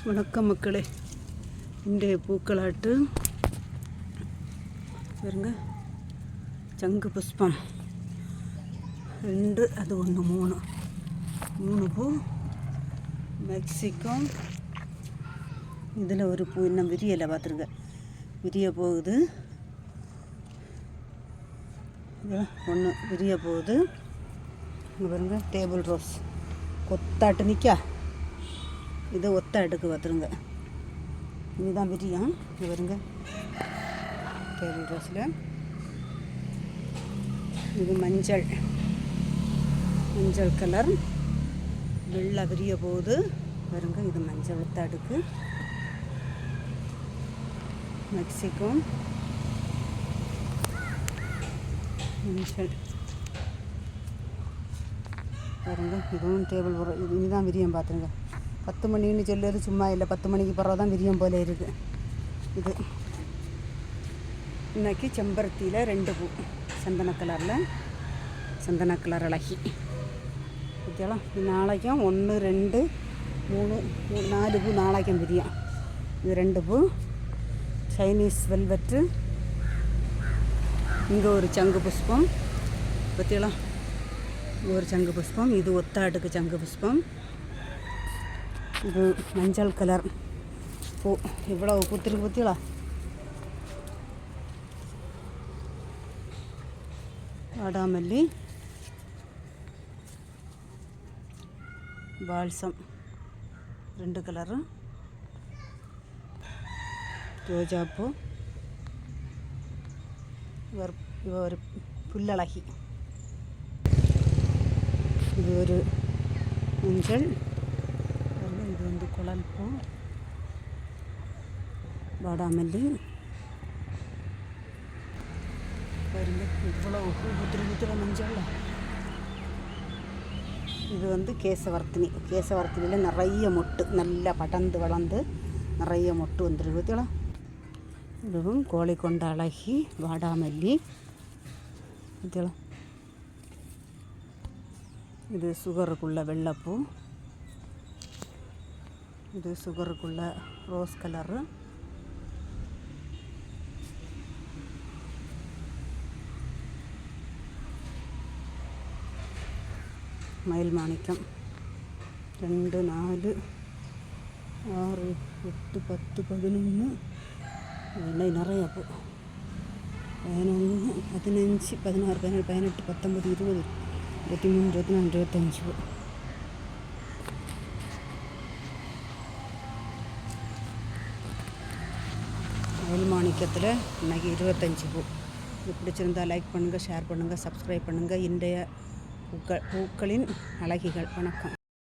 வணக்கம் மக்களே. இன்றைய பூக்களாட்டு பாருங்க, சங்கு புஷ்பம் 2, அது 1, 3 பூ. மெக்சிகோ. இதில் ஒரு பூ இன்னும் விரியலை, பார்த்துருங்க, விரிய போகுது. ஒன்று விரிய போகுது. இங்கே பாருங்க, டேபிள் ரோஸ் கொத்தாட்டு நிற்கா. இது ஒத்த அடுக்கு, பார்த்துருங்க. இதுதான் விரியம். இது வருங்க டேபிள் ரோஸில். இது மஞ்சள் கலர் வெள்ளை விரிய போகுது. வருங்க, இது மஞ்சள் ஒத்த அடுக்கு. மெக்சிகோ மஞ்சள் பாருங்க. இதுவும் டேபிள் இதுதான் விரியம், பார்த்துருங்க. 10 மணின்னு சொல்லுறது சும்மா இல்லை, 10 மணிக்கு பிறகு தான் விரியம் போல் இருக்குது. இது இன்னைக்கு செம்பருத்தியில் 2 பூ, சந்தன கலர் அழகி. ஓகேலாம். நாளைக்கும் 1, 2, 3, 4 பூ நாளைக்கும் விரியம். இது 2 பூ. Chinese velvet. இங்கே ஒரு சங்கு புஷ்பம், பற்றியெல்லாம் இங்கே ஒரு சங்கு புஷ்பம். இது ஒத்தாட்டுக்கு சங்கு புஷ்பம். இது மஞ்சள் கலர் பூ. இவ்வளோ பூத்திருக்கு, பற்றியலா. வாடாமல்லி, பால்சம் 2 கலரு, ரோஜாப்பூ. இவ ஒரு புல்லழகி. இது ஒரு மஞ்சள். இது வந்து குழல் பூ. வாடாமல்லி பாருங்க, இவ்வளோ பூ புத்திர மஞ்சள். இது வந்து கேசவர்த்தினியில் நிறைய மொட்டு, நல்லா படர்ந்து வளர்ந்து நிறைய மொட்டு வந்துருக்கு, பார்த்தீங்களா. இதுவும் கோழிக்கொண்ட அழகி, வாடாமல்லி, பார்த்தீங்களா. இது சுகருக்குள்ள வெள்ளைப்பூ. இது சுகருக்குள்ள ரோஸ் கலரு. மயில் மாணிக்கம். 2, 4, 6, 8, 10, 11. இல்லை, நிறைய பூ. 11, 15, 16, 17, 18, 19, 20, 23, 24, 25 பூ. மயில் மாணிக்கத்தில் இன்றைக்கி 25 பூ. இது பிடிச்சிருந்தால் லைக் பண்ணுங்கள், ஷேர் பண்ணுங்கள், சப்ஸ்கிரைப் பண்ணுங்கள். இன்றைய பூக்களின் அழகிகள். வணக்கம்.